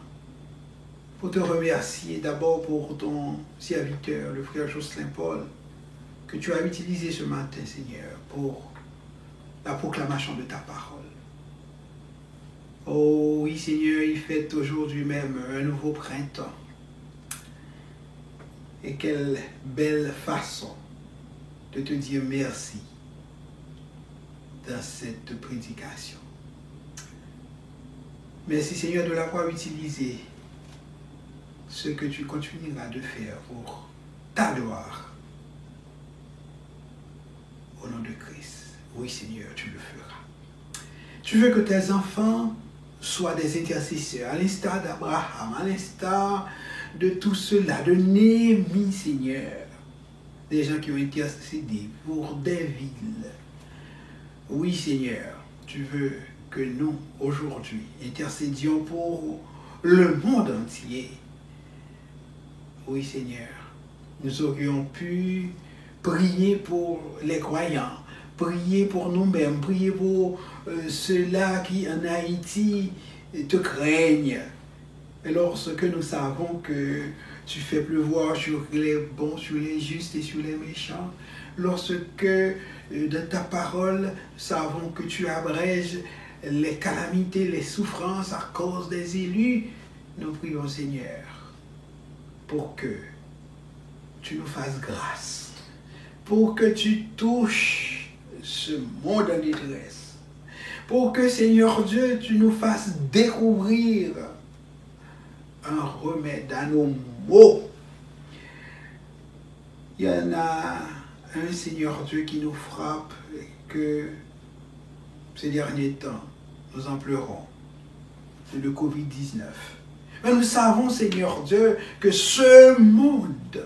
pour te remercier d'abord pour ton serviteur, le frère Jocelyn Paul, que tu as utilisé ce matin, Seigneur, pour la proclamation de ta parole. Oh oui, Seigneur, il fête aujourd'hui même un nouveau printemps. Et quelle belle façon de te dire merci dans cette prédication. Merci Seigneur de l'avoir utilisé, ce que tu continueras de faire pour ta gloire. Au nom de Christ, oui Seigneur, tu le feras. Tu veux que tes enfants soient des intercesseurs, à l'instar d'Abraham, à l'instar de tout cela, de Néhémie Seigneur, des gens qui ont intercédé pour des villes. Oui, Seigneur, tu veux que nous, aujourd'hui, intercédions pour le monde entier. Oui, Seigneur, nous aurions pu prier pour les croyants, prier pour nous-mêmes, prier pour ceux-là qui, en Haïti, te craignent. Et lorsque nous savons que tu fais pleuvoir sur les bons, sur les justes et sur les méchants, lorsque de ta parole, nous savons que tu abrèges les calamités, les souffrances à cause des élus. Nous prions, Seigneur, pour que tu nous fasses grâce, pour que tu touches ce monde en détresse, pour que, Seigneur Dieu, tu nous fasses découvrir un remède à nos maux. Il y en a un, Seigneur Dieu, qui nous frappe et que ces derniers temps, nous en pleurons. C'est le Covid-19. Mais nous savons, Seigneur Dieu, que ce monde,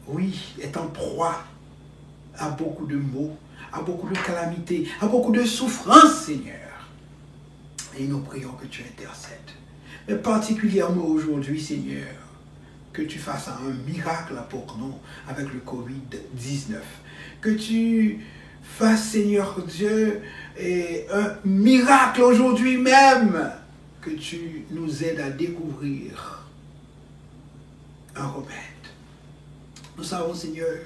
oui, est en proie à beaucoup de maux, à beaucoup de calamités, à beaucoup de souffrances, Seigneur. Et nous prions que tu intercèdes. Mais particulièrement aujourd'hui, Seigneur, que tu fasses un miracle pour nous avec le Covid-19. Que tu fasses, Seigneur Dieu, un miracle aujourd'hui même. Que tu nous aides à découvrir un remède. Nous savons, Seigneur,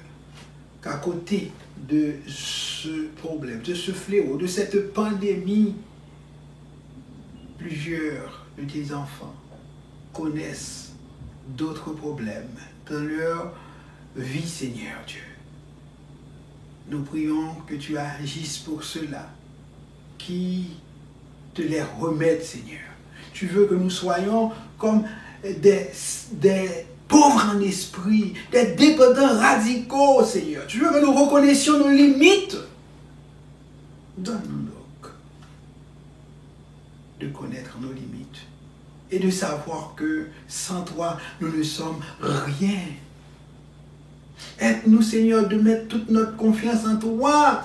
qu'à côté de ce problème, de ce fléau, de cette pandémie, plusieurs de tes enfants connaissent d'autres problèmes dans leur vie, Seigneur Dieu. Nous prions que tu agisses pour ceux-là qui te les remettent, Seigneur. Tu veux que nous soyons comme des pauvres en esprit, des dépendants radicaux, Seigneur. Tu veux que nous reconnaissions nos limites. Donne-nous donc de connaître nos limites et de savoir que sans toi, nous ne sommes rien. Aide-nous, Seigneur, de mettre toute notre confiance en toi.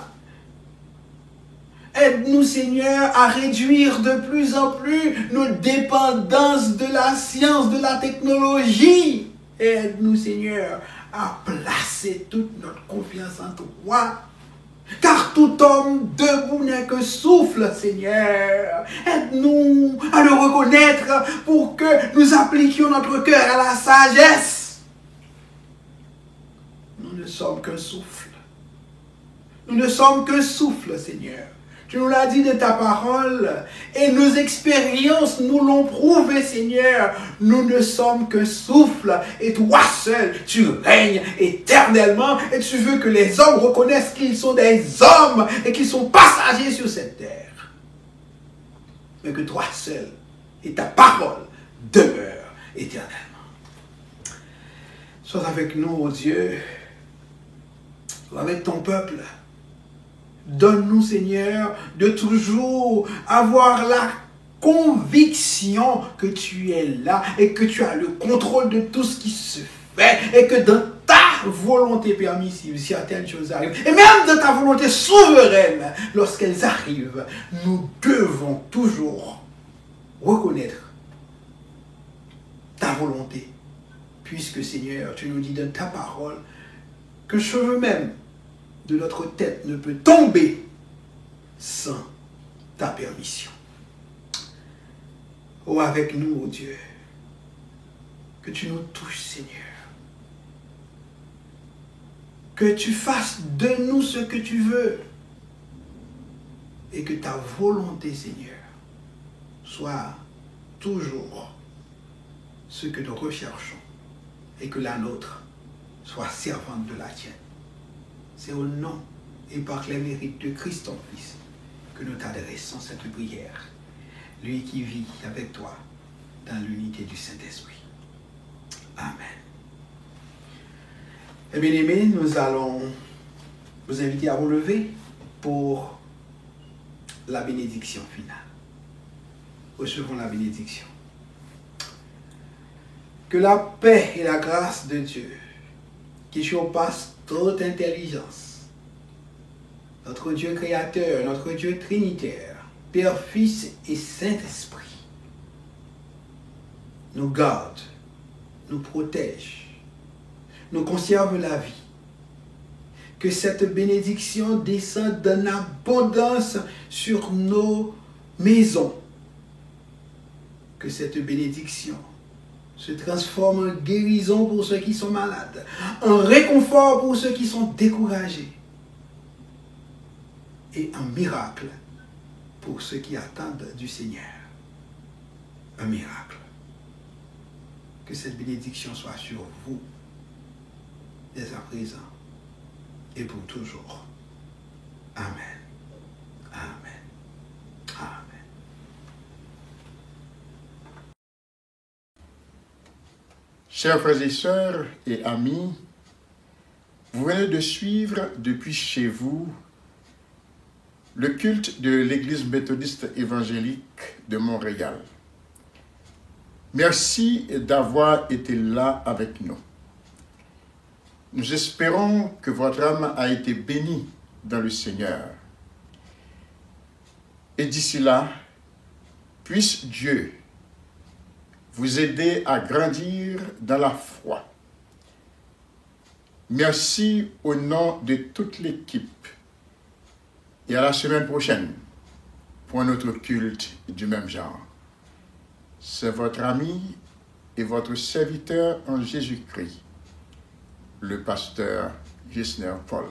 Aide-nous, Seigneur, à réduire de plus en plus nos dépendances de la science, de la technologie. Aide-nous, Seigneur, à placer toute notre confiance en toi. Car tout homme debout n'est que souffle, Seigneur. Aide-nous à le reconnaître pour que nous appliquions notre cœur à la sagesse. Nous ne sommes qu'un souffle. Nous ne sommes qu'un souffle, Seigneur. Tu nous l'as dit de ta parole et nos expériences nous l'ont prouvé, Seigneur. Nous ne sommes qu'un souffle et toi seul, tu règnes éternellement et tu veux que les hommes reconnaissent qu'ils sont des hommes et qu'ils sont passagers sur cette terre. Mais que toi seul et ta parole demeurent éternellement. Sois avec nous, ô Dieu, sois avec ton peuple. Donne-nous, Seigneur, de toujours avoir la conviction que tu es là et que tu as le contrôle de tout ce qui se fait et que dans ta volonté permissive, certaines choses arrivent. Et même dans ta volonté souveraine, lorsqu'elles arrivent, nous devons toujours reconnaître ta volonté. Puisque, Seigneur, tu nous dis dans ta parole que cheveu même de notre tête ne peut tomber sans ta permission. Oh, avec nous, oh Dieu, que tu nous touches, Seigneur. Que tu fasses de nous ce que tu veux. Et que ta volonté, Seigneur, soit toujours ce que nous recherchons. Et que la nôtre soit servante de la tienne. C'est au nom et par les mérites de Christ ton Fils que nous t'adressons cette prière. Lui qui vit avec toi dans l'unité du Saint-Esprit. Amen. Et bien aimés, nous allons vous inviter à vous lever pour la bénédiction finale. Recevons la bénédiction. Que la paix et la grâce de Dieu, qui surpasse toute intelligence, notre Dieu créateur, notre Dieu trinitaire, Père, Fils et Saint-Esprit, nous garde, nous protège, nous conserve la vie. Que cette bénédiction descende en abondance sur nos maisons. Que cette bénédiction se transforme en guérison pour ceux qui sont malades, en réconfort pour ceux qui sont découragés et un miracle pour ceux qui attendent du Seigneur. Un miracle. Que cette bénédiction soit sur vous dès à présent et pour toujours. Amen. Amen. Amen. Chers frères et sœurs et amis, vous venez de suivre depuis chez vous le culte de l'Église méthodiste évangélique de Montréal. Merci d'avoir été là avec nous. Nous espérons que votre âme a été bénie dans le Seigneur. Et d'ici là, puisse Dieu vous aider à grandir dans la foi. Merci au nom de toute l'équipe et à la semaine prochaine pour un autre culte du même genre. C'est votre ami et votre serviteur en Jésus-Christ, le pasteur Gisner Paul.